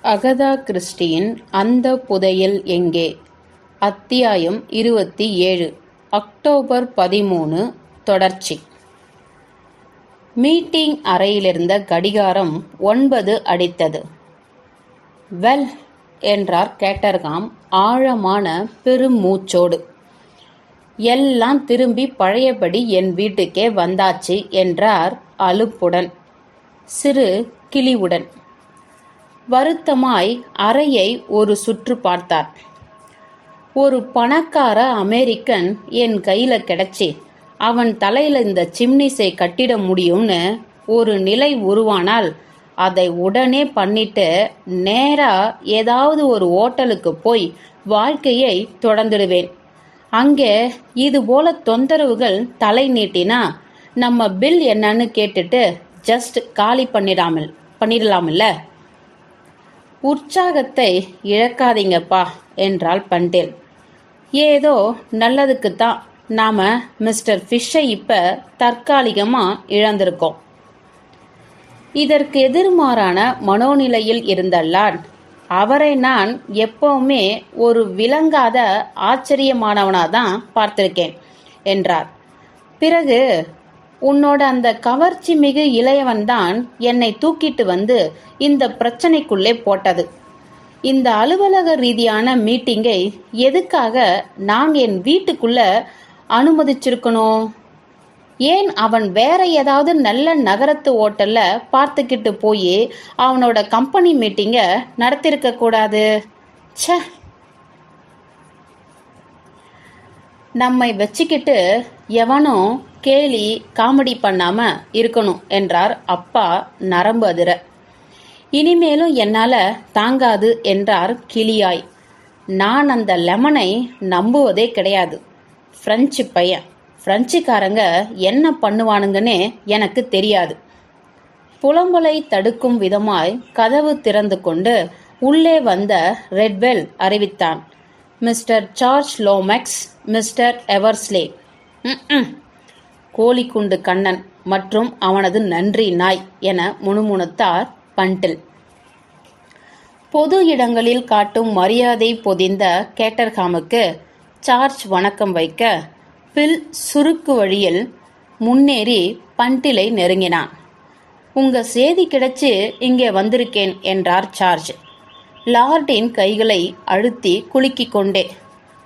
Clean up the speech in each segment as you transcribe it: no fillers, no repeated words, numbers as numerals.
Agatha கிறிஸ்டியின் அந்த புதையல் எங்கே? அத்தியாயம் 27 அக்டோபர் 13 தொடர்ச்சி. மீட்டிங் அறையிலிருந்த கடிகாரம் 9 அடித்தது. வெல் என்றார் கேட்டர்காம் ஆழமான பெருமூச்சோடு. எல்லாம் திரும்பி பழையபடி என் வீட்டுக்கே வந்தாச்சு என்றார் அலுப்புடன், சிறு கிளிவுடன். வருத்தமாய் அறையை ஒரு சுற்று பார்த்தார். ஒரு பணக்கார அமெரிக்கன் என் கையில கிடைச்சி அவன் தலையில இந்த சிம்னிஸை கட்டிட முடியும்னு ஒரு நிலை உருவானால் அதை உடனே பண்ணிட்டு நேரா ஏதாவது ஒரு ஓட்டலுக்கு போய் வாழ்க்கையை தொடர்ந்துடுவேன். அங்கே இது போல தொந்தரவுகள் தலை நீட்டினா நம்ம பில் என்னன்னு கேட்டுட்டு ஜஸ்ட் காலி பண்ணிடலாமில்ல. உற்சாகத்தை இழக்காதீங்கப்பா என்றாள் பண்டேல். ஏதோ நல்லதுக்குத்தான் நாம மிஸ்டர் ஃபிஷ்ஷை இப்ப தற்காலிகமா இழந்திருக்கோம். இதற்கு எதிர்மாறான மனோநிலையில் இருந்த லார்ட், அவரை நான் எப்பவுமே ஒரு விளங்காத ஆச்சரியமானவனாதான் பார்த்திருக்கேன் என்றார். பிறகு உன்னோட அந்த கவர்ச்சி மிகு இளையவன்தான் என்னை தூக்கிட்டு வந்து இந்த பிரச்சனைக்குள்ளே போட்டது. இந்த அலுவலக ரீதியான மீட்டிங்கை எதுக்காக நான் என் வீட்டுக்குள்ள அனுமதிச்சிருக்கணும்? ஏன் அவன் வேற ஏதாவது நல்ல நகரத்து ஓட்டல்ல பார்த்துக்கிட்டு போய் அவனோட கம்பெனி மீட்டிங்க நடத்திருக்க கூடாது? ச்சே, நம்மை வச்சுக்கிட்டு எவனும் கேலி காமெடி பண்ணாம இருக்கணும் என்றார் அப்பா நரம்பு அதிர. இனிமேலும் என்னால தாங்காது என்றார் கிளியாய். நான் அந்த லெமனை நம்புவதே கிடையாது. பிரெஞ்சு பையன், பிரெஞ்சுக்காரங்க என்ன பண்ணுவானுங்கன்னே எனக்கு தெரியாது. புலம்பலை தடுக்கும் விதமாய் கதவு திறந்து கொண்டு உள்ளே வந்த ரெட்வெல் அறிவித்தான். Mister George Lomax, mister Eversleigh. கோழிக்குண்டு கண்ணன் மற்றும் அவனது நன்றி நாய் என முணுமுணுத்தார் பண்டில். பொது இடங்களில் காட்டும் மரியாதை பொதிந்த கேட்டர்காமுக்கு சார்ஜ் வணக்கம் வைக்க பில் சுருக்கு வழியில் முன்னேறி பண்டிலை நெருங்கினான். உங்க செய்தி கிடைச்சு இங்கே வந்திருக்கேன் என்றார் சார்ஜ், லார்டின் கைகளை அழுத்தி குலுக்கிக் கொண்டே.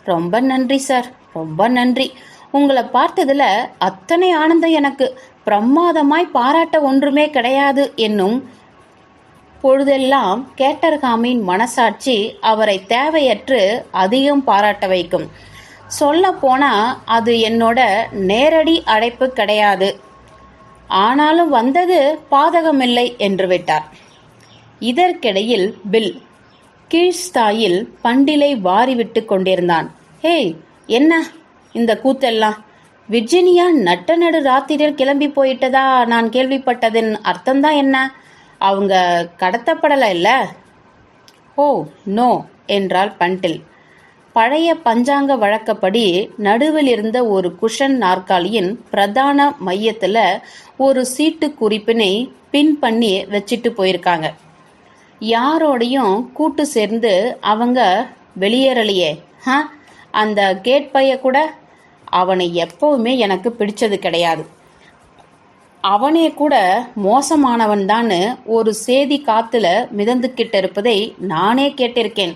ரொம்ப நன்றி சார், ரொம்ப நன்றி. உங்களை பார்த்ததுல அத்தனை ஆனந்தம் எனக்கு. பிரமாதமாய் பாராட்ட ஒன்றுமே கிடையாது என்னும் பொழுதெல்லாம் கேட்டர்காமின் மனசாட்சி அவரை தேவையற்று அதிகம் பாராட்ட வைக்கும். சொல்ல போனா அது என்னோட நேரடி அழைப்பு கிடையாது. ஆனாலும் வந்தது பாதகமில்லை என்று விட்டார். இதற்கிடையில் பில் கீழ்ஸ்தாயில் பண்டிலை வாரிவிட்டு கொண்டிருந்தான். ஹேய், என்ன இந்த கூத்தெல்லாம்? விர்ஜினியா நட்ட நடு ராத்திரியில் கிளம்பி போயிட்டதா நான் கேள்விப்பட்டதின் அர்த்தம்தான் என்ன? அவங்க கடத்தப்படல இல்ல? ஓ நோ என்றாள் பண்டில். பழைய பஞ்சாங்க வழக்கப்படி நடுவில் இருந்த ஒரு குஷன் நாற்காலியின் பிரதான மையத்துல ஒரு சீட்டு குறிப்பினை பின் பண்ணி வச்சிட்டு போயிருக்காங்க. யாரோடையும் கூட்டு சேர்ந்து அவங்க வெளியேறலையே. அந்த கேட் பைய கூட. அவனை எப்பவுமே எனக்கு பிடிச்சது கிடையாது. அவனே கூட மோசமானவன் தான்னு ஒரு சேதி காத்துல மிதந்துகிட்டு இருப்பதை நானே கேட்டிருக்கேன்.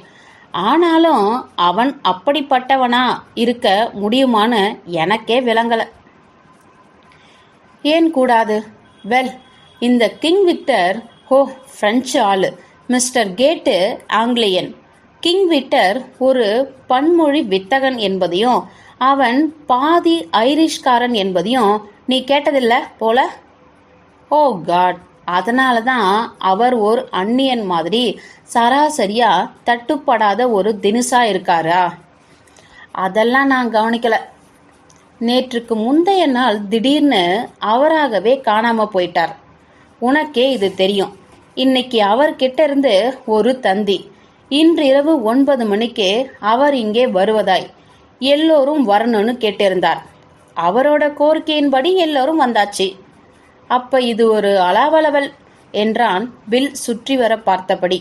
ஆனாலும் அவன் அப்படிப்பட்டவனா இருக்க முடியுமான்னு எனக்கே விளங்கல. ஏன் கூடாது? வெல், இந்த கிங் விக்டர் பிரெஞ்சு ஆளு, மிஸ்டர் கேட்டு ஆங்கிலேயன். கிங் விக்டர் ஒரு பன்மொழி வித்தகன் என்பதையும் அவன் பாதி ஐரிஷ்காரன் என்பதையும் நீ கேட்டதில்ல போல. ஓ காட், அதனாலதான் அவர் ஒரு அந்நியன் மாதிரி சராசரியா தட்டுப்படாத ஒரு தினுசா இருக்காரா? அதெல்லாம் நான் கவனிக்கல. நேற்றுக்கு முந்தைய நாள் திடீர்னு அவராகவே காணாம போயிட்டார். உனக்கே இது தெரியும். இன்னைக்கு அவர்கிட்ட இருந்து ஒரு தந்தி இன்று இரவு 9 மணிக்கு அவர் இங்கே வருவதாய் எல்லோரும் வரணும்னு கேட்டிருந்தார். அவரோட கோரிக்கையின்படி எல்லோரும் வந்தாச்சு. அப்ப இது ஒரு அலாவலவல் என்றான் பில் சுற்றி வர பார்த்தபடி.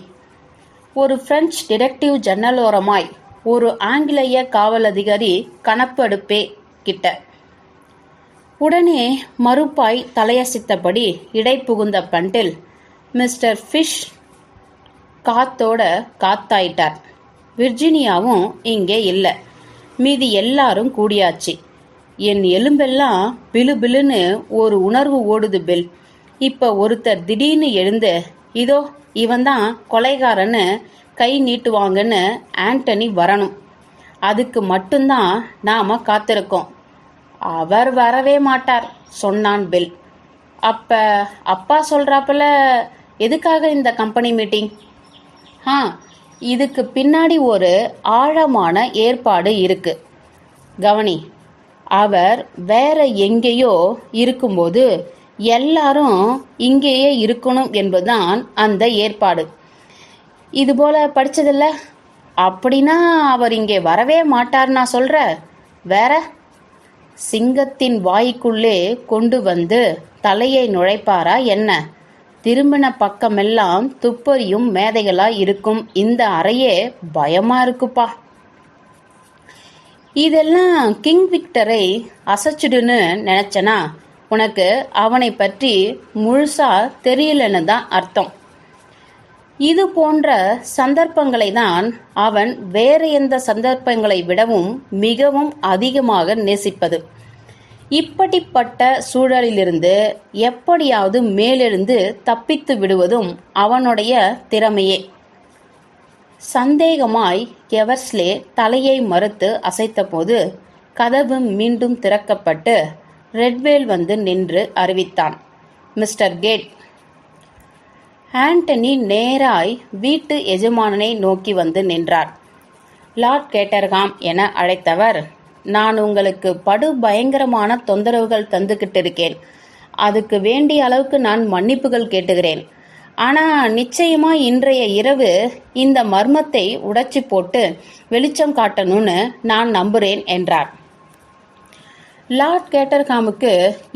ஒரு பிரெஞ்சு டிடெக்டிவ் ஜன்னலோரமாய் ஒரு ஆங்கிலேய காவல் அதிகாரி கணப்பெடுப்பே கிட்ட. உடனே மறுப்பாய் தலையசித்தபடி இடை புகுந்த பண்டில் மிஸ்டர் ஃபிஷ் காத்தோட காத்தாயிட்டார். விர்ஜினியாவும் இங்கே இல்லை. மீதி எல்லாரும் கூடியாச்சு. என் எலும்பெல்லாம் பிலுபிலுன்னு ஒரு உணர்வு ஓடுது பெல். இப்ப ஒருத்தர் திடீர்னு எழுந்து இதோ இவன்தான் கொலைகாரன்னு கை நீட்டுவாங்கன்னு ஆண்டனி வரணும். அதுக்கு மட்டும்தான் நாம காத்திருக்கோம். அவர் வரவே மாட்டார் சொன்னான் பெல். அப்ப அப்பா சொல்றாப்புல எதுக்காக இந்த கம்பெனி மீட்டிங்? இதுக்கு பின்னாடி ஒரு ஆழமான ஏற்பாடு இருக்கு. கவனி, அவர் வேற எங்கேயோ இருக்கும்போது எல்லாரும் இங்கேயே இருக்கணும் என்பதுதான் அந்த ஏற்பாடு. இது போல படிச்சதில்ல? அப்படின்னா அவர் இங்கே வரவே மாட்டார் நான் சொல்ற. வேற சிங்கத்தின் வாய்க்குள்ளே கொண்டு வந்து தலையை நுழைப்பாரா என்ன? திரும்பின பக்கமெல்லாம் துப்பறியும் மேதைகளா இருக்கும் இந்த அறையே பயமா இருக்குப்பா. இதெல்லாம் கிங் விக்டரை அசைச்சிடுன்னு நினைச்சனா உனக்கு அவனை பற்றி முழுசா தெரியலன்னு தான் அர்த்தம். இது போன்ற சந்தர்ப்பங்களை தான் அவன் வேற எந்த சந்தர்ப்பங்களை விடவும் மிகவும் அதிகமாக நேசிப்பது. இப்படிப்பட்ட சூழலிலிருந்து எப்படியாவது மேலெழுந்து தப்பித்து விடுவதும் அவனுடைய திறமையே. சந்தேகமாய் எவர்ஸ்லே தலையை மறுத்து அசைத்தபோது கதவு மீண்டும் திறக்கப்பட்டு ரெட்வேல் வந்து நின்று அறிவித்தான், மிஸ்டர் கேட். ஆண்டனி நேராய் வீட்டு எஜமானனை நோக்கி வந்து நின்றார். லார்ட் கேட்டர்காம் என அழைத்தவர், நான் உங்களுக்கு படு பயங்கரமான தொந்தரவுகள் தந்துகிட்டு இருக்கேன். அதுக்கு வேண்டிய அளவுக்கு நான் மன்னிப்புகள் கேட்டுகிறேன். ஆனா நிச்சயமா இன்றைய இரவு இந்த மர்மத்தை உடைச்சி போட்டு வெளிச்சம் காட்டணும்னு நான் நம்புறேன் என்றார். லார்ட் கேட்டர்காமுக்கு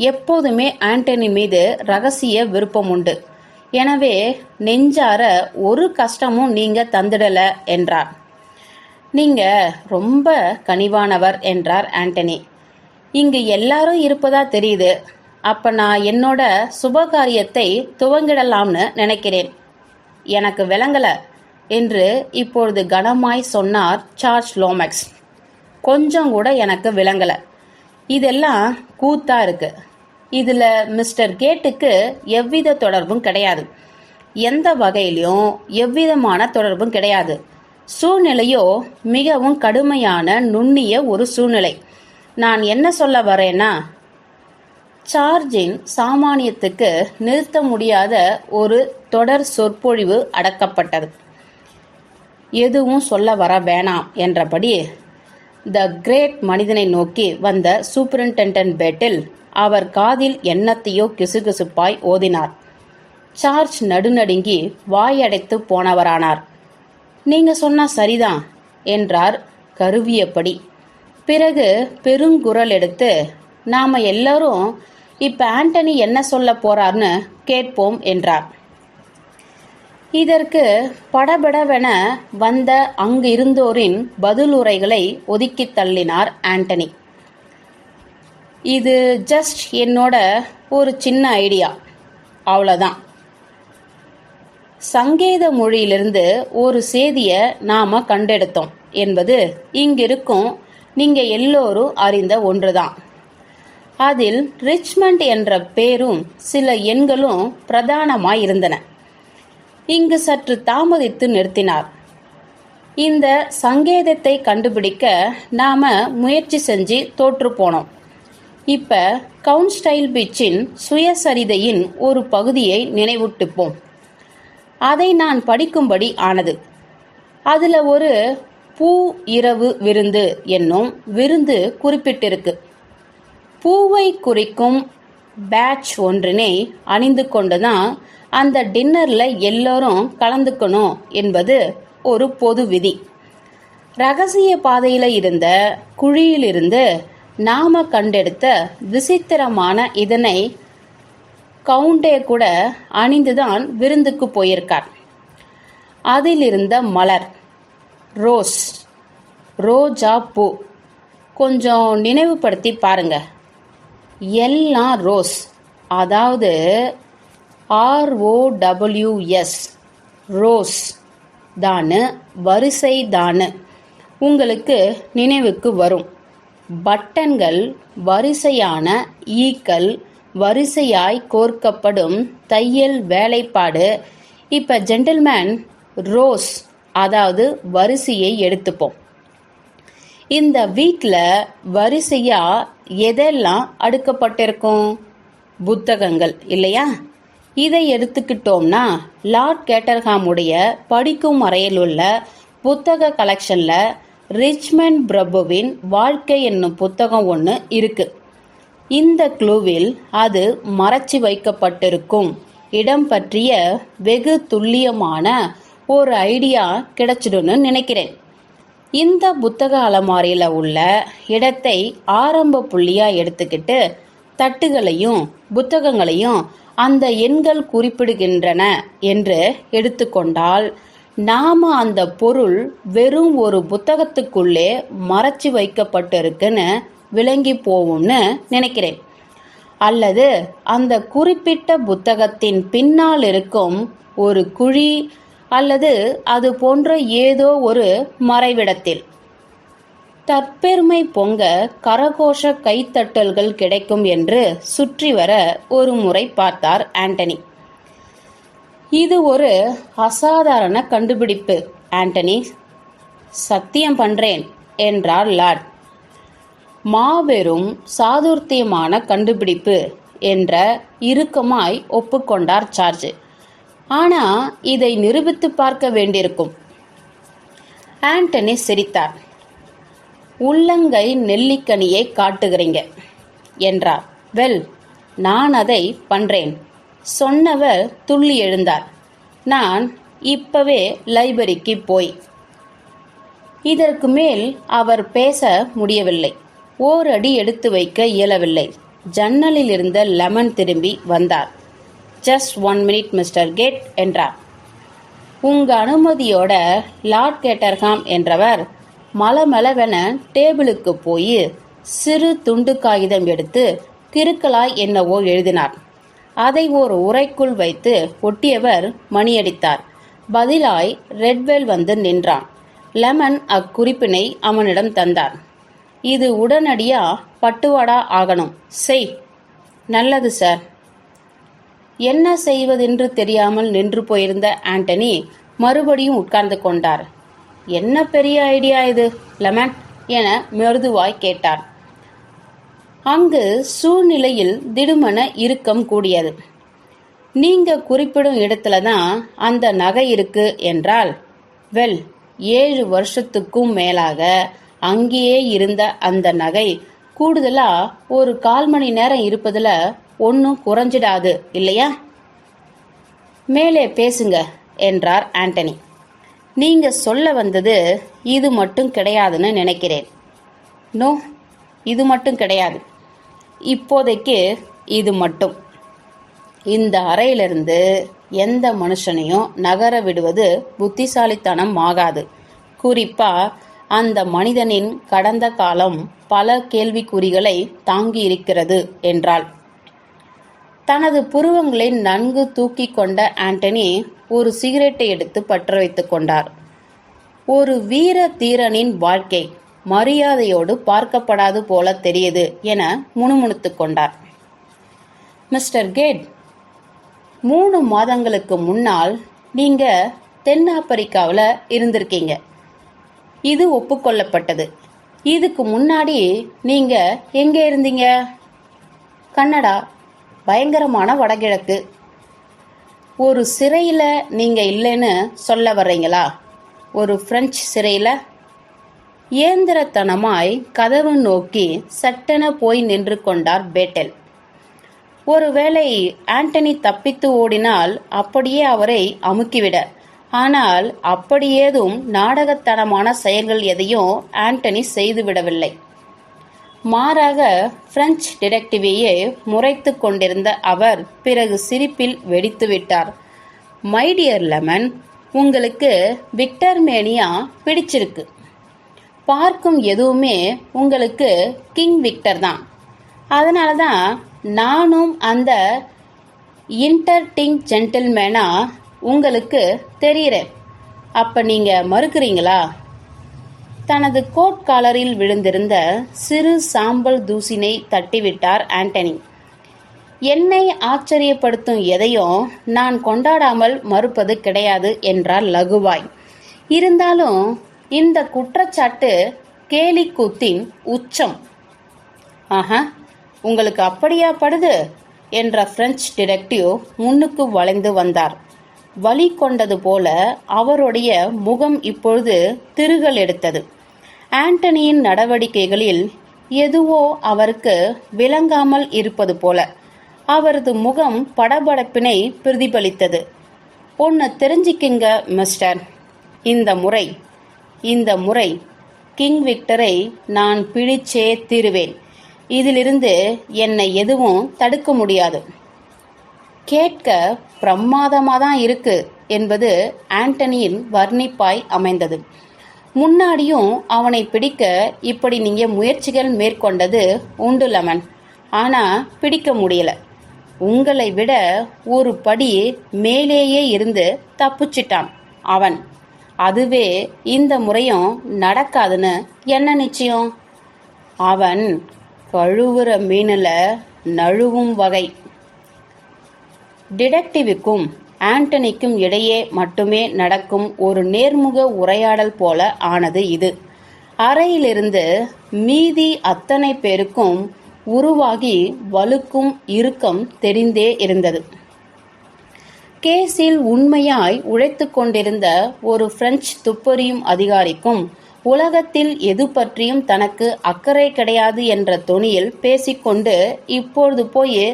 எப்போதுமே ஆண்டனி மீது ரகசிய விருப்பம் உண்டு. எனவே நெஞ்சார ஒரு கஷ்டமும் நீங்க தந்துடல என்றார். நீங்க ரொம்ப கனிவானவர் என்றார் ஆண்டனி. இங்கு எல்லாரும் இருப்பதா தெரியுது. அப்ப நான் என்னோட சுபகாரியத்தை துவங்கிடலாம்னு நினைக்கிறேன். எனக்கு விளங்கல என்று இப்பொழுது கனமாய் சொன்னார் சார்ஜ் லோமேக்ஸ். கொஞ்சம் கூட எனக்கு விளங்கல. இதெல்லாம் கூத்தா இருக்கு. இதுல மிஸ்டர் கேட்டுக்கு எவ்வித தொடர்பும் கிடையாது. எந்த வகையிலும் எவ்விதமான தொடர்பும் கிடையாது. சூழ்நிலையோ மிகவும் கடுமையான நுண்ணிய ஒரு சூழ்நிலை. நான் என்ன சொல்ல வரேன்னா, சார்ஜின் சாமானியத்துக்கு நிறுத்த முடியாத ஒரு தொடர் சொற்பொழிவு அடக்கப்பட்டது. எதுவும் சொல்ல வர வேணாம் என்றபடி த கிரேட் மனிதனை நோக்கி வந்த சூப்பரிண்டெண்டன்ட் பேட்டில் அவர் காதில் எண்ணத்தையோ கிசுகிசுப்பாய் ஓதினார். சார்ஜ் நடுநடுங்கி வாயடைத்து போனவரானார். நீங்க சொன்னா சரிதான் என்றார் கருவியபடி. பிறகு பெருங்குரல் எடுத்து, நாம எல்லாரும் இப்ப ஆண்டனி என்ன சொல்ல போறார்னு கேட்போம் என்றார். இதற்கு படபடவென வந்த அங்கு இருந்தோரின் பதிலுரைகளை ஒதுக்கி தள்ளினார் ஆண்டனி. இது ஜஸ்ட் என்னோட ஒரு சின்ன ஐடியா, அவ்வளோதான். சங்கேத மொழியிலிருந்து ஒரு செய்தியை நாம கண்டெடுத்தோம் என்பது இங்கிருக்கும் நீங்க எல்லோரும் அறிந்த ஒன்றுதான். அதில் ரிச்மண்ட் என்ற பேரும் சில எண்களும் பிரதானமாயிருந்தன. இங்கு சற்று தாமதித்து நிறுத்தினார். இந்த சங்கேதத்தை கண்டுபிடிக்க நாம முயற்சி செஞ்சு தோற்று போனோம். இப்ப கவுண்ட் ஸ்டைல் பீச்சின் சுயசரிதையின் ஒரு பகுதியை நினைவூட்டுப்போம். அதை நான் படிக்கும்படி ஆனது. அதுல ஒரு பூ இரவு விருந்து என்னும் விருந்து குறிப்பிட்டிருக்கு. பூவை குறிக்கும் பேட்ச் ஒன்றினை அணிந்து கொண்டுதான் அந்த டின்னர்ல எல்லோரும் கலந்துக்கணும் என்பது ஒரு பொது விதி. ரகசிய பாதையில இருந்த குழியிலிருந்து நாம கண்டெடுத்த விசித்திரமான இதனை கவுண்டே கூட அணிந்துதான் விருந்துக்கு போயிருக்கார். அதிலிருந்த மலர் ரோஸ், ரோஜா பூ. கொஞ்சம் நினைவுபடுத்தி பாருங்க. எல்லாம் ரோஸ், அதாவது ROWS, ரோஸ் தானு, வரிசை தானு உங்களுக்கு நினைவுக்கு வரும். பட்டன்கள் வரிசையான ஈக்கள், வரிசையாய் கோர்க்கப்படும் தையல் வேலைப்பாடு. இப்போ ஜென்டில்மேன், ரோஸ் அதாவது வரிசையை எடுத்துப்போம். இந்த வீட்டில் வரிசையா எதெல்லாம் அடுக்கப்பட்டிருக்கும்? புத்தகங்கள் இல்லையா? இதை எடுத்துக்கிட்டோம்னா லார்ட் கேட்டர்ஹாமுடைய படிக்கும் அறையில் உள்ள புத்தக கலெக்ஷன்ல ரிச்மண்ட் பிரபுவின் வாழ்க்கை என்னும் புத்தகம் ஒன்று இருக்கு. இந்த க்ளூவில் அது மறைச்சி வைக்கப்பட்டிருக்கும் இடம் பற்றிய வெகு துல்லியமான ஒரு ஐடியா கிடைச்சிடும்னு நினைக்கிறேன். இந்த புத்தக அலமாரியில் உள்ள இடத்தை ஆரம்ப புள்ளியா எடுத்துக்கிட்டு தட்டுகளையும் புத்தகங்களையும் அந்த எண்கள் குறிப்பிடுகின்றன என்று எடுத்துக்கொண்டால் நாம அந்த பொருள் வெறும் ஒரு புத்தகத்துக்குள்ளே மறைச்சி வைக்கப்பட்டிருக்குன்னு விளங்கி போவோம்னு நினைக்கிறேன். அல்லது அந்த குறிப்பிட்ட புத்தகத்தின் பின்னால் இருக்கும் ஒரு குழி அல்லது அது போன்ற ஏதோ ஒரு மறைவிடத்தில் தற்பெருமை பொங்க கரகோஷ கைத்தட்டல்கள் கிடைக்கும் என்று சுற்றி வர ஒரு முறை பார்த்தார் ஆண்டனி. இது ஒரு அசாதாரண கண்டுபிடிப்பு ஆண்டனி, சத்தியம் பண்றேன் என்றார் லார்ட். மாபெரும் சாதுர்த்தியமான கண்டுபிடிப்பு என்ற இறுக்கமாய் ஒப்புக்கொண்டார் சார்ஜ். ஆனா இதை நிரூபித்து பார்க்க வேண்டியிருக்கும். ஆண்டனி சிரித்தார். உள்ளங்கை நெல்லிக்கனியை காட்டுகிறீங்க என்றார். வெல், நான் அதை பண்றேன். சொன்னவர் துள்ளி எழுந்தார். நான் இப்பவே லைப்ரரிக்கு போய். இதற்கு மேல் அவர் பேச முடியவில்லை. ஓரடி எடுத்து வைக்க இயலவில்லை. ஜன்னலில் இருந்த லெமன் திரும்பி வந்தார். ஜஸ்ட் 1 minute மிஸ்டர் கேட் என்றார். உங்க அனுமதியோட லார்ட் கேட்டர்ஹாம் என்றவர் மலமளவென டேபிளுக்கு போய் சிறு துண்டு காகிதம் எடுத்து கிறுக்கலாய் என்னவோ எழுதினார். அதை ஒரு உரைக்குள் வைத்து ஒட்டியவர் மணியடித்தார். பதிலாய் ரெட்வெல் வந்து நின்றான். லெமன் அக்குறிப்பினை அவனிடம் தந்தார். இது உடனடியா பட்டுவாடா ஆகணும். செய். நல்லது சார். என்ன செய்வதென்று தெரியாமல் நின்று போயிருந்த ஆண்டனி மறுபடியும் உட்கார்ந்து கொண்டார். என்ன பெரிய ஐடியா இது லெமன் என மிருதுவாய் கேட்டார். அங்கு சூழ்நிலையில் திடுமென இறுக்கம் கூடியது. நீங்க குறிப்பிடும் இடத்துல தான் அந்த நகை இருக்கு என்றால், வெல், 7 வருஷத்துக்கும் மேலாக அங்கேயே இருந்த அந்த நகை கூடுதலா ஒரு 1/4 மணி நேரம் இருப்பதுல ஒன்னும் குறைஞ்சிடாது இல்லையா? மேலே பேசுங்க என்றார் ஆண்டனி. நீங்க சொல்ல வந்தது இது மட்டும் கிடையாதுன்னு நினைக்கிறேன். நோ, இது மட்டும் கிடையாது. இப்போதைக்கு இது மட்டும். இந்த அறையிலிருந்து எந்த மனுஷனையும் நகர விடுவது புத்திசாலித்தனம் ஆகாது. குறிப்பா அந்த மனிதனின் கடந்த காலம் பல கேள்விக்குறிகளை தாங்கி இருக்கிறது என்றாள். தனது புருவங்களை நன்கு தூக்கி கொண்ட ஆண்டனி ஒரு சிகரெட்டை எடுத்து பற்ற வைத்துக் கொண்டார். ஒரு வீர தீரனின் வாழ்க்கை மரியாதையோடு பார்க்கப்படாது போல தெரியுது என முணுமுணுத்துக் கொண்டார். மிஸ்டர் கேட், 3 மாதங்களுக்கு முன்னால் நீங்க தென்னாப்பிரிக்காவில் இருந்திருக்கீங்க. இது ஒப்புக்கொள்ளப்பட்டது. இதுக்கு முன்னாடி நீங்க எங்கே இருந்தீங்க? கனடா, பயங்கரமான வடகிழக்கு. ஒரு சிறையில் நீங்க இல்லைன்னு சொல்ல வர்றீங்களா? ஒரு பிரெஞ்சு சிறையில்? இயந்திரத்தனமாய் கதவு நோக்கி சட்டென போய் நின்று கொண்டார் பேட்டல். ஒருவேளை ஆண்டனி தப்பித்து ஓடினால் அப்படியே அவரை அமுக்கிவிட. ஆனால் அப்படியேதும் நாடகத்தனமான செயல்கள் எதையும் ஆண்டனி செய்துவிடவில்லை. மாறாக பிரெஞ்சு டிடெக்டிவையே முறைத்து கொண்டிருந்த அவர் பிறகு சிரிப்பில் வெடித்து விட்டார். மை டியர் லெமன், உங்களுக்கு விக்டர் மேனியா பிடிச்சிருக்கு. பார்க்கும் எதுவுமே உங்களுக்கு கிங் விக்டர் தான். அதனால தான் நானும் அந்த இன்டர்டிங் ஜென்டில்மேனா உங்களுக்கு தெரிகிறேன். அப்ப நீங்க மறுக்கிறீங்களா? தனது கோட் காலரில் விழுந்திருந்த சிறு சாம்பல் தூசினை தட்டிவிட்டார் ஆண்டனி. என்னை ஆச்சரியப்படுத்தும் எதையும் நான் கொண்டாடாமல் மறுப்பது கிடையாது என்றார் லகுவாய். இருந்தாலும் இந்த குற்றச்சாட்டு கேலி கூத்தின் உச்சம். ஆஹா, உங்களுக்கு அப்படியா படுது என்ற பிரெஞ்சு டிடெக்டிவ் முன்னுக்கு வளைந்து வந்தார். வலி கொண்டது போல அவருடைய முகம் இப்பொழுது திருகல் எடுத்தது. ஆண்டனியின் நடவடிக்கைகளில் எதுவோ அவருக்கு விளங்காமல் இருப்பது போல அவரது முகம் படபடப்பினை பிரதிபலித்தது. ஒன்னு தெரிஞ்சுக்கிங்க மிஸ்டர், இந்த முறை கிங் விக்டரை நான் பிடிச்சே தீருவேன். இதிலிருந்து என்னை எதுவும் தடுக்க முடியாது. கேட்க பிரமாதமாதான் இருக்கு என்பது ஆண்டனியின் வர்ணிப்பாய் அமைந்தது. முன்னாடியும் அவனை பிடிக்க இப்படி நீங்க முயற்சிகள் மேற்கொண்டது உண்டு லெமன். ஆனா பிடிக்க முடியல. உங்களை விட ஒரு படி மேலேயே இருந்து தப்பிச்சிட்டான் அவன். அதுவே இந்த முறையும் நடக்காதுன்னு என்ன நிச்சயம்? அவன் கழுவுற மீனுல நழுவும் வகை. டிடெக்டிவுக்கும் ஆண்டனிக்கும் இடையே மட்டுமே நடக்கும் ஒரு நேர்முக உரையாடல் போல ஆனது இது. அறையிலிருந்து மீதி அத்தனை பேருக்கும் உருவாகி வலுக்கும் இறுக்கம் தெரிந்தே இருந்தது. கேஸில் உண்மையாய் உழைத்து கொண்டிருந்த ஒரு பிரெஞ்சு துப்பறியும் அதிகாரிக்கும் உலகத்தில் எது பற்றியும் தனக்கு அக்கறை கிடையாது என்ற தொனியில் பேசிக்கொண்டு இப்பொழுது போய்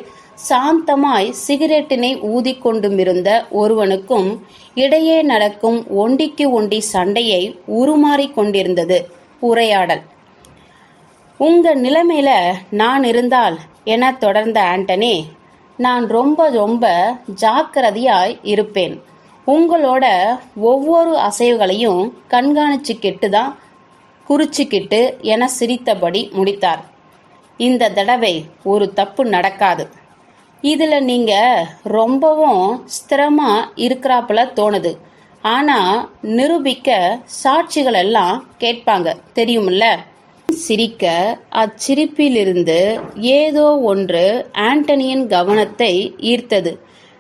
சாந்தமாய் சிகரெட்டினை ஊதிக்கொண்டுமிருந்த ஒருவனுக்கும் இடையே நடக்கும் ஒண்டிக்கு ஒண்டி சண்டையை உருமாறிக் கொண்டிருந்தது உரையாடல். உங்க நிலைமையில நான் இருந்தால் என தொடர்ந்த ஆண்டனி, நான் ரொம்ப ஜாக்கிரதையாய் இருப்பேன். உங்களோட ஒவ்வொரு அசைவுகளையும் கண்காணிச்சுக்கிட்டு தான் குறிச்சுக்கிட்டு என சிரித்தபடி முடித்தார். இந்த தடவை ஒரு தப்பு நடக்காது. இதுல நீங்க ரொம்பவும் ஸ்திரமா இருக்கிறாப்புல தோணுது. ஆனா நிரூபிக்க சாட்சிகள் எல்லாம் கேட்பாங்க தெரியுமில்ல? சிரிக்க அச்சிரிப்பிலிருந்து ஏதோ ஒன்று ஆண்டனியின் கவனத்தை ஈர்த்தது.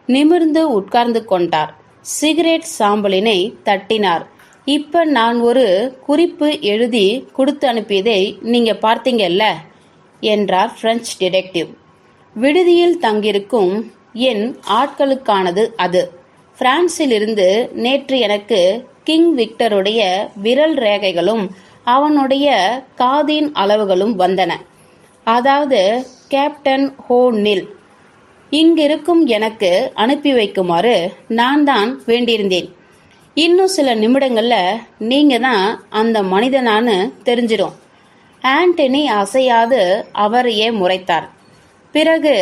நிமிர்ந்து உட்கார்ந்து கொண்டார். சிகரெட் சாம்பலினை தட்டினார். இப்ப நான் ஒரு குறிப்பு எழுதி கொடுத்து அனுப்பியதை நீங்க பார்த்தீங்கல்ல என்றார் பிரெஞ்சு டிடெக்டிவ். விடுதியில் தங்கியிருக்கும் என் ஆட்களுக்கானது அது. பிரான்சிலிருந்து நேற்று எனக்கு கிங் விக்டருடைய விரல் ரேகைகளும் அவனுடைய காதின் அளவுகளும் வந்தன. அதாவது கேப்டன் ஹோனில் இங்கிருக்கும் எனக்கு அனுப்பி வைக்குமாறு நான் தான் வேண்டியிருந்தேன். இன்னும் சில நிமிடங்கள்ல நீங்க தான் அந்த மனிதனான்னு தெரிஞ்சிடும். ஆண்டனி அசையாது அவரையே முறைத்தார். பிறகு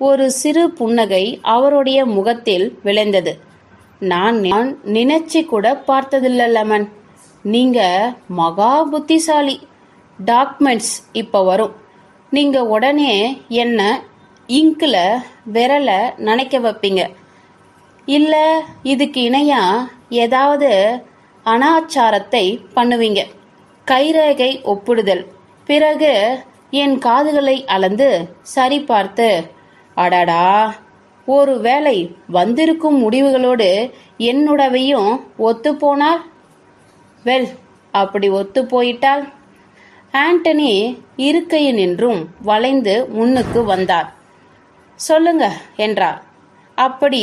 ஒரு சிறு புன்னகை அவருடைய முகத்தில் விளைந்தது. நான் நினைச்சு கூட பார்த்ததில்ல லெமன். நீங்க மகா புத்திசாலி. டாக்குமெண்ட்ஸ் இப்ப வரும். நீங்க உடனே என்ன இங்கில் விரல நனைக்க வைப்பீங்க. இல்ல இதுக்கு இணையா ஏதாவது அனாச்சாரத்தை பண்ணுவீங்க. கைரேகை ஒப்பிடுதல். பிறகு என் காதுகளை அளந்து சரி பார்த்து, அடாடா, ஒரு வேளை வந்திருக்கும் முடிவுகளோடு என்னுடவையும் ஒத்து போனால்? வெல், அப்படி ஒத்து போயிட்டால்? ஆண்டனி இருக்கையினின்றும் வளைந்து முன்னுக்கு வந்தார். சொல்லுங்க என்றார். அப்படி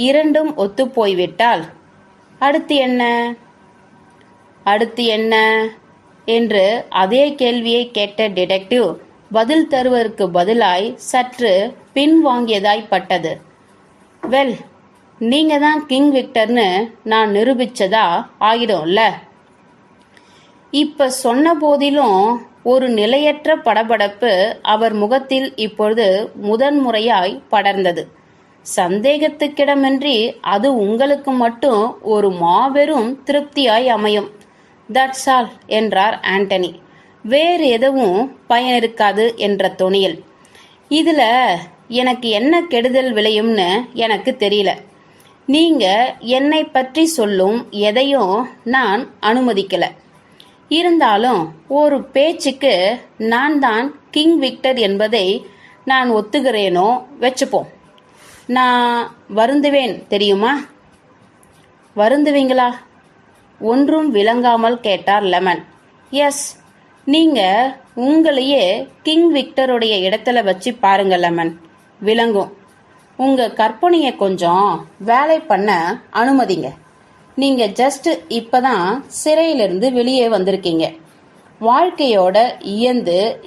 இரண்டும் ஒத்து போய்விட்டால் அடுத்து என்ன என்று அதே கேள்வியை கேட்ட டிடெக்டிவ் பதில் தருவதற்கு பதிலாய் சற்று பின்வாங்கியதாய் பட்டது. வெல், நீங்க தான் கிங் விக்டர்னு நான் நிரூபிச்சதா ஆகிடும்ல. இப்ப சொன்ன போதிலும் ஒரு நிலையற்ற படபடப்பு அவர் முகத்தில் இப்பொழுது முதன்முறையாய் படர்ந்தது. சந்தேகத்துக்கிடமின்றி அது உங்களுக்கு மட்டும் ஒரு மாபெரும் திருப்தியாய் அமையும். தட்ஸ் ஆல் என்றார் ஆண்டனி. வேறு எதுவும் பயனிருக்காது என்ற தொனியில். இதுல எனக்கு என்ன கெடுதல் விளையும்னு எனக்கு தெரியல. நீங்க என்னை பற்றி சொல்லும் எதையும் நான் அனுமதிக்கல. இருந்தாலும் ஒரு பேச்சுக்கு நான் தான் கிங் விக்டர் என்பதை நான் ஒத்துகிறேனோ வச்சுப்போம். நான் வருந்துவேன் தெரியுமா? வருந்துவீங்களா? ஒன்றும் விளங்காமல் கேட்டார் லெமன். எஸ், நீங்க உங்களையே கிங் விக்டருடைய இடத்துல வச்சு பாருங்க லெமன், விளங்கும். உங்க கற்பனையை கொஞ்சம் வேலை பண்ண அனுமதிங்க. நீங்க ஜஸ்ட் இப்பதான் சிறையிலிருந்து வெளியே வந்திருக்கீங்க. வாழ்க்கையோட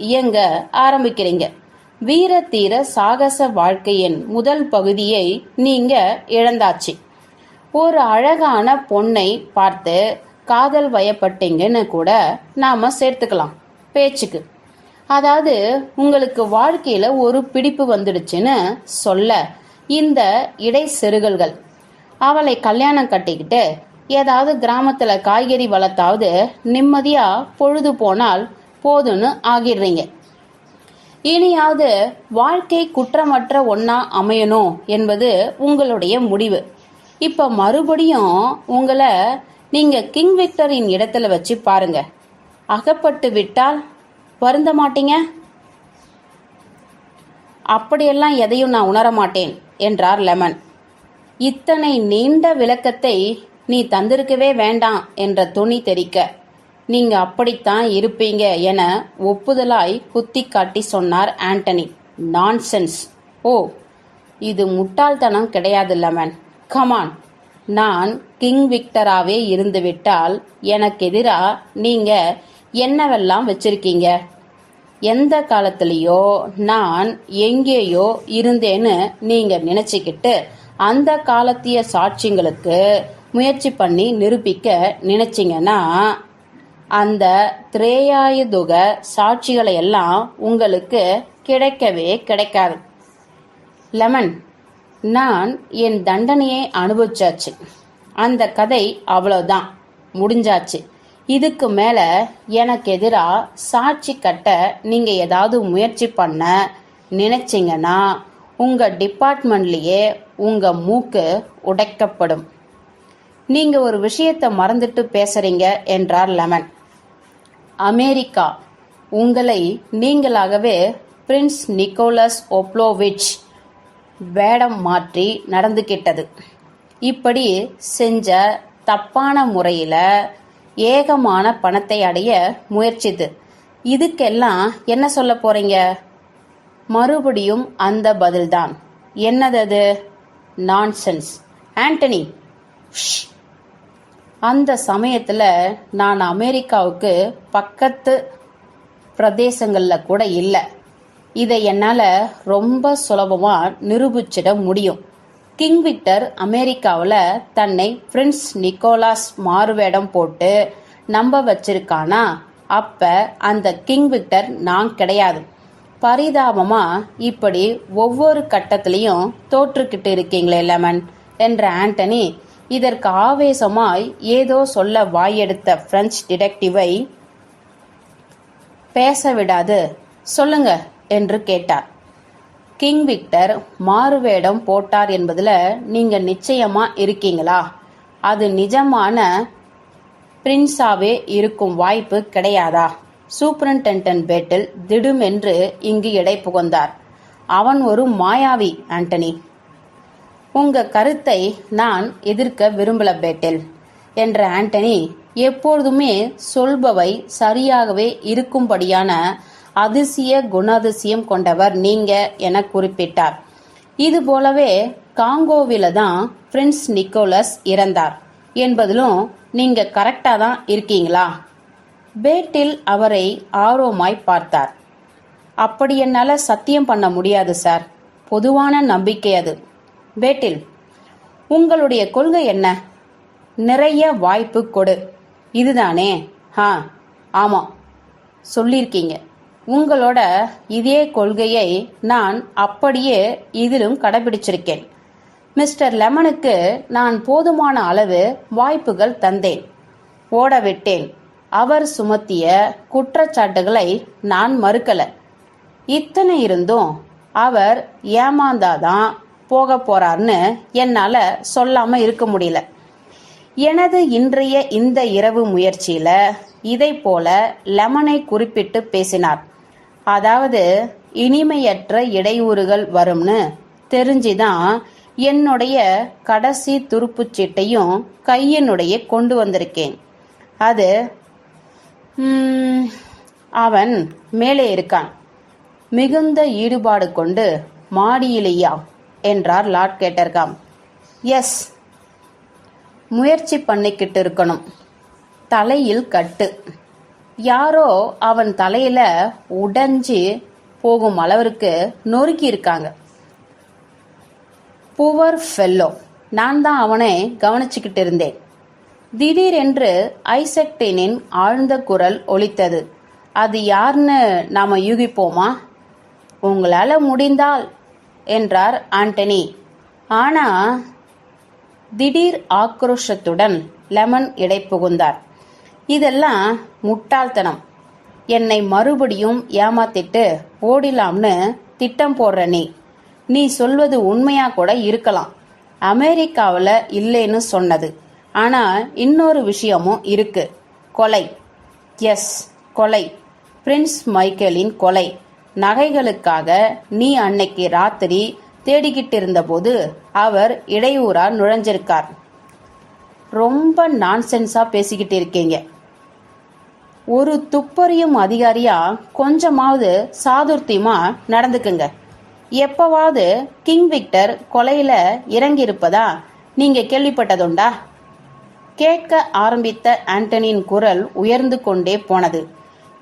இயங்க ஆரம்பிக்கிறீங்க. வீர தீர சாகச வாழ்க்கையின் முதல் பகுதியை நீங்க இழந்தாச்சு. ஒரு அழகான பொண்ணை பார்த்து காதல் வயப்பட்டீங்கன்னு கூட நாம சேர்த்துக்கலாம் பேச்சுக்கு. அதாவது உங்களுக்கு வாழ்க்கையில ஒரு பிடிப்பு வந்துடுச்சுன்னு சொல்ல இந்த இடைச்செருகல்கள். அவளை கல்யாணம் கட்டிக்கிட்டு ஏதாவது கிராமத்துல காய்கறி வளர்த்தாவது நிம்மதியா பொழுது போனால் போதுன்னு ஆகிடுறீங்க. இனியாவது வாழ்க்கை குற்றமற்ற ஒன்னா அமையணும் என்பது உங்களுடைய முடிவு. இப்ப மறுபடியும் உங்களை நீங்க கிங் விக்டரின் இடத்துல வச்சு பாருங்க. அகப்பட்டு விட்டால் வருந்த மாட்டீங்க? அப்படியெல்லாம் எதையும் நான் உணர மாட்டேன் என்றார் லெமன். இத்தனை நீண்ட விளக்கத்தை நீ தந்திருக்கவே வேண்டாம் என்ற துணி தெரிக்க, நீங்க அப்படித்தான் இருப்பீங்க என ஒப்புதலாய் குத்தி காட்டி சொன்னார் ஆண்டனி. நான்சென்ஸ். ஓ, இது முட்டாள்தனம் கிடையாது லெமன். கமான், நான் கிங் விக்டராவே இருந்துவிட்டால் எனக்கு எதிரா நீங்க என்னவெல்லாம் வச்சிருக்கீங்க? எந்த காலத்திலேயோ நான் எங்கேயோ இருந்தேன்னு நீங்க நினைச்சுக்கிட்டு அந்த காலத்திய சாட்சியங்களுக்கு முயற்சி பண்ணி நிரூபிக்க நினைச்சிங்கன்னா அந்த திரேயாயுதுக சாட்சிகளை எல்லாம் உங்களுக்கு கிடைக்கவே கிடைக்காது. லெமன், நான் என் தண்டனையை அனுபவிச்சாச்சு. அந்த கதை அவ்வளவுதான், முடிஞ்சாச்சு. இதுக்கு மேல எனக்கு எதிரா சாட்சி கட்ட நீங்க ஏதாவது முயற்சி பண்ண நினைச்சிங்கன்னா உங்க டிபார்ட்மெண்ட்லயே உங்க மூக்கு உடைக்கப்படும். நீங்க ஒரு விஷயத்தை மறந்துட்டு பேசுறீங்க என்றார் லெமன். அமெரிக்கா உங்களை நீங்களாகவே பிரின்ஸ் நிக்கோலஸ் ஒப்லோவிச் வேடம் மாற்றி நடந்துகிட்டது. இப்படி செஞ்ச தப்பான முறையில ஏகமான பணத்தை அடைய முயற்சிது. இதுக்கெல்லாம் என்ன சொல்ல போறீங்க? மறுபடியும் அந்த பதில்தான். என்னது? நான்சென்ஸ். ஆண்டனி, அந்த சமயத்துல நான் அமெரிக்காவுக்கு பக்கத்து பிரதேசங்கள்ல கூட இல்லை. இதை என்னால ரொம்ப சுலபமா நிரூபிச்சிட முடியும். கிங் விக்டர் அமெரிக்காவில் தன்னை பிரின்ஸ் நிக்கோலாஸ் மாறுவேடம் போட்டு நம்ப வச்சிருக்கானா? அப்ப அந்த கிங் விக்டர் நான் கிடையாது. பரிதாபமா இப்படி ஒவ்வொரு கட்டத்திலையும் தோற்றுக்கிட்டு இருக்கீங்களே லெமன் என்ற ஆண்டனி இதற்கு ஆவேசமாய் ஏதோ சொல்ல வாயெடுத்த பிரெஞ்சு டிடெக்டிவை பேச விடாது சொல்லுங்க என்று கேட்டார். கிங் விக்டர் மாறுவேடம் போட்டார் என்பதுல நீங்க நிச்சயமா இருக்கீங்களா? அது நிஜமான பிரின்ஸாவே இருக்கும் வாய்ப்பு கிடையாதா? சூப்பரிண்டென்டன்ட் பேட்டில் திடுமென்று இங்கு இடை புகுந்தார். அவன் ஒரு மாயாவி ஆண்டனி. உங்க கருத்தை நான் எதிர்க்க விரும்பல பேட்டில் என்ற ஆண்டனி எப்பொழுதுமே சொல்பவை சரியாகவே இருக்கும்படியான அதிசய குணாதிசயம் கொண்டவர் நீங்க என குறிப்பிட்டார். இது போலவே காங்கோவில தான் பிரின்ஸ் நிக்கோலஸ் இறந்தார் என்பதிலும் நீங்க கரெக்டா தான் இருக்கீங்களா? பேட்டில் அவரை ஆர்வமாய் பார்த்தார். அப்படி என்னால சத்தியம் பண்ண முடியாது சார். பொதுவான நம்பிக்கை அது. பேட்டில், உங்களுடைய கொள்கை என்ன? நிறைய வாய்ப்பு கொடு, இதுதானே? ஆமா, சொல்லியிருக்கீங்க. உங்களோட இதே கொள்கையை நான் அப்படியே இதிலும் கடைபிடிச்சிருக்கேன். மிஸ்டர் லெமனுக்கு நான் போதுமான அளவு வாய்ப்புகள் தந்தேன், ஓடவிட்டேன். அவர் சுமத்திய குற்றச்சாட்டுகளை நான் மறுக்கல. இத்தனை இருந்தும் அவர் ஏமாந்தாதான் போக போறார்னு என்னால சொல்லாம இருக்க முடியல. எனது இன்றைய இந்த இரவு முயற்சியில இதை போல லெமனை குறிப்பிட்டு பேசினார். அதாவது இனிமையற்ற இடையூறுகள் வரும்னு தெரிஞ்சுதான் என்னுடைய கடைசி துருப்புச் சீட்டையும் கையினுடைய கொண்டு வந்திருக்கேன். அது அவன் மேலே இருக்கான். மிகுந்த ஈடுபாடு கொண்டு மாடியிலேயா என்றார் லார்ட் கேட்டர்காம். எஸ், முயற்சி பண்ணிக்கிட்டு இருக்கணும். தலையில் கட்டு. யாரோ அவன் தலையில உடைஞ்சி போகும் அளவிற்கு நொறுக்கி இருக்காங்க. Poor fellow. நான் தான் அவனை கவனிச்சுக்கிட்டு இருந்தேன். திடீரென்று ஐசக்டீனின் ஆழ்ந்த குரல் ஒலித்தது. அது யாருன்னு நாம யூகிப்போமா? உங்களால முடிந்தால் என்றார் ஆண்டனி. ஆனா திடீர் ஆக்ரோஷத்துடன் லெமன் இடை புகுந்தார். இதெல்லாம் முட்டாள்தனம். என்னை மறுபடியும் ஏமாத்திட்டு ஓடிலாம்னு திட்டம் போடுற நீ சொல்வது உண்மையா கூட இருக்கலாம். அமெரிக்காவில் இல்லைன்னு சொன்னது. ஆனா இன்னொரு விஷயமும் இருக்கு. கொலை. எஸ், கொலை. பிரின்ஸ் மைக்கேலின் கொலை. நகைகளுக்காக நீ அன்னைக்கு ராத்திரி தேடிக்கிட்டு இருந்தபோது அவர் இடையூறா நுழைஞ்சிருக்கார். ரொம்ப நான்சென்ஸா பேசிக்கிட்டு இருக்கீங்க. ஒரு துப்பறியும் அதிகாரியா கொஞ்சமாவது சாதுர்த்தியமா நடந்துக்குங்க. எப்பவாவது கிங் விக்டர் கொலையில இறங்கியிருப்பதா நீங்க கேள்விப்பட்டதுண்டா? கேட்க ஆரம்பித்த ஆண்டனியின் குரல் உயர்ந்து கொண்டே போனது.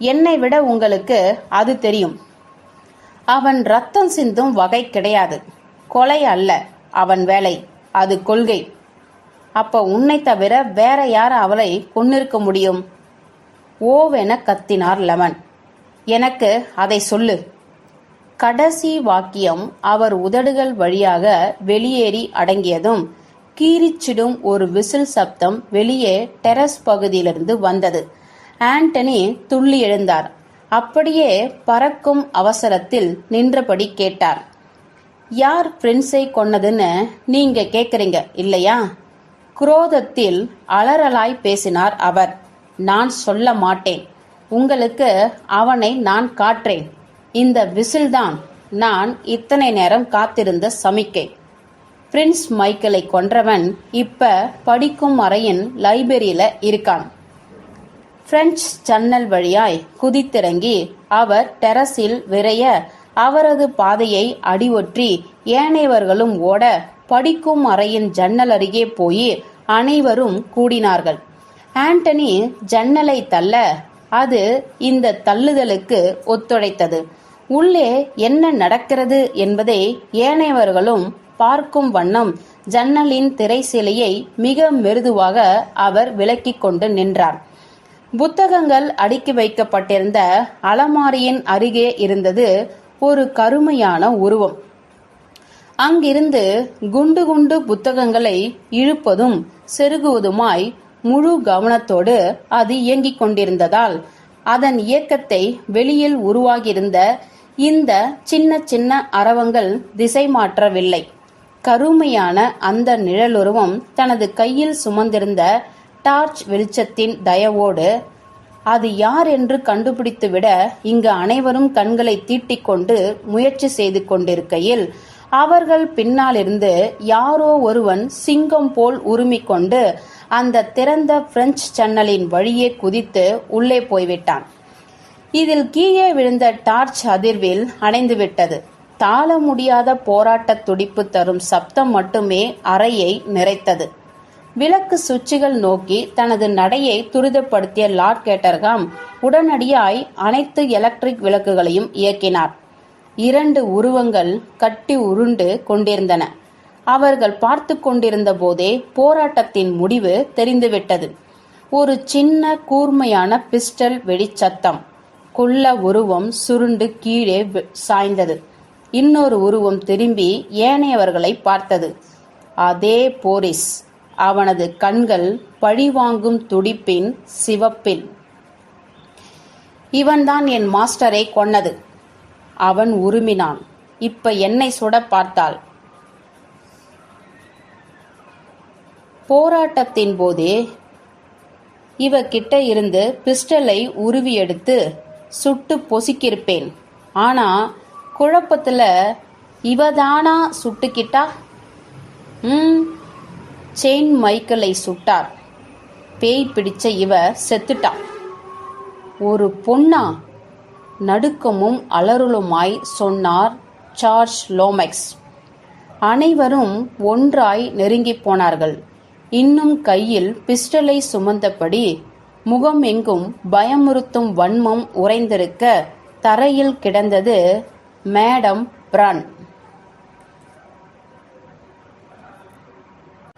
என்னை விட உங்களுக்கு அது தெரியும். அவன் ரத்தம் சிந்தும் வகை கிடையாது. கொலை அல்ல அவன் வேலை, அது கொள்கை. அப்ப உன்னை தவிர வேற யார அவளை கொன்னிருக்க முடியும்? ஓவென கத்தினார் லெமன். எனக்கு அதை சொல்லு. கடைசி வாக்கியம் அவர் உதடுகள் வழியாக வெளியேறி அடங்கியதும் கீரிச்சிடும் ஒரு விசில் சப்தம் வெளியே டெரஸ் பகுதியிலிருந்து வந்தது. ஆண்டனி துள்ளி எழுந்தார். அப்படியே பறக்கும் அவசரத்தில் நின்றபடி கேட்டார். யார் பிரின்ஸை கொன்னதுன்னு நீங்க கேக்குறீங்க இல்லையா? குரோதத்தில் அலறலாய் பேசினார் அவர். நான் சொல்ல மாட்டேன். உங்களுக்கு அவனை நான் காட்டுறேன். இந்த விசில்தான் நான் இத்தனை நேரம் காத்திருந்த சமிக்கை. பிரின்ஸ் மைக்கேலை கொன்றவன் இப்ப படிக்கும் அறையின் லைப்ரரியில இருக்கான். பிரெஞ்சு ஜன்னல் வழியாய் குதித்திறங்கி அவர் டெரஸில் விரைய அவரது பாதையை அடிவொற்றி ஏனையவர்களும் ஓட படிக்கும் அறையின் ஜன்னல் அருகே போய் அனைவரும் கூடினார்கள். ஆண்டனி ஜன்னலை தள்ள அது இந்த தள்ளுதலுக்கு ஒத்துழைத்தது. உள்ளே என்ன நடக்கிறது என்பதை ஏனையவர்களும் பார்க்கும் வண்ணம் ஜன்னலின் திரைசீலையை மிக மெருதுவாக அவர் விலக்கிக் கொண்டு நின்றார். புத்தகங்கள் அடுக்கி வைக்கப்பட்டிருந்த அலமாரியின் அருகே இருந்தது ஒரு கருமையான உருவம். அங்கிருந்து குண்டு குண்டு புத்தகங்களை இழுப்பதும் செருகுவதுமாய் முழு கவனத்தோடு அது இயங்கிக் கொண்டிருந்ததால் அதன் இயக்கத்தை வெளியில் உருவாகியிருந்த இந்த சின்ன சின்ன அரவங்கள் திசை மாற்றவில்லை. கருமையான அந்த நிழலுருவம் தனது கையில் சுமந்திருந்த டார்ச் வெளிச்சத்தின் தயவோடு அது யார் என்று கண்டுபிடித்துவிட இங்கு அனைவரும் கண்களை தீட்டிக்கொண்டு முயற்சி செய்து கொண்டிருக்கையில் அவர்கள் பின்னாலிருந்து யாரோ ஒருவன் சிங்கம் போல் உருமிக்கொண்டு அந்த திறந்த பிரெஞ்சு ஜன்னலின் வழியே குதித்து உள்ளே போய்விட்டான். இதில் கீழே விழுந்த டார்ச் அதிர்வில் அணைந்துவிட்டது. தாள முடியாத போராட்ட துடிப்பு தரும் சப்தம் மட்டுமே அறையை நிறைத்தது. விளக்கு சுவிட்சுகள் நோக்கி தனது நடையை துரிதப்படுத்திய லார்ட் கேட்டர்காம் உடனடியாய் அனைத்து எலக்ட்ரிக் விளக்குகளையும் இயக்கினார். 2 உருவங்கள் கட்டி உருண்டு கொண்டிருந்தன. அவர்கள் பார்த்து கொண்டிருந்த போதே போராட்டத்தின் முடிவு தெரிந்துவிட்டது. ஒரு சின்ன கூர்மையான பிஸ்டல் வெடிச்சத்தம். குள்ள உருவம் சுருண்டு கீழே சாய்ந்தது. இன்னொரு உருவம் திரும்பி ஏனையவர்களை பார்த்தது. அதே போரிஸ். அவனது கண்கள் பழிவாங்கும் துடிப்பின் சிவப்பில். இவன்தான் என் மாஸ்டரை கொன்னது. அவன் உருமினான். இப்ப என்னை சுட பார்த்தாள். போராட்டத்தின் போதே இவகிட்ட இருந்து பிஸ்டலை உருவி எடுத்து சுட்டு பொசுக்கிருப்பேன். ஆனா குழப்பத்துல இவதானா சுட்டுக்கிட்டா. செயின் மைக்கேலை சுட்டார். பேய் பிடிச்ச இவ செத்துட்டான். ஒரு பொண்ணா? நடுக்கமும் அலறலுமாய் சொன்னார் ஜார்ஜ் லோமெக்ஸ். அனைவரும் ஒன்றாய் நெருங்கிப் போனார்கள். இன்னும் கையில் பிஸ்டலை சுமந்தபடி முகம் எங்கும் பயமுறுத்தும் வன்மம் உறைந்திருக்க தரையில் கிடந்தது மேடம் பிரான்.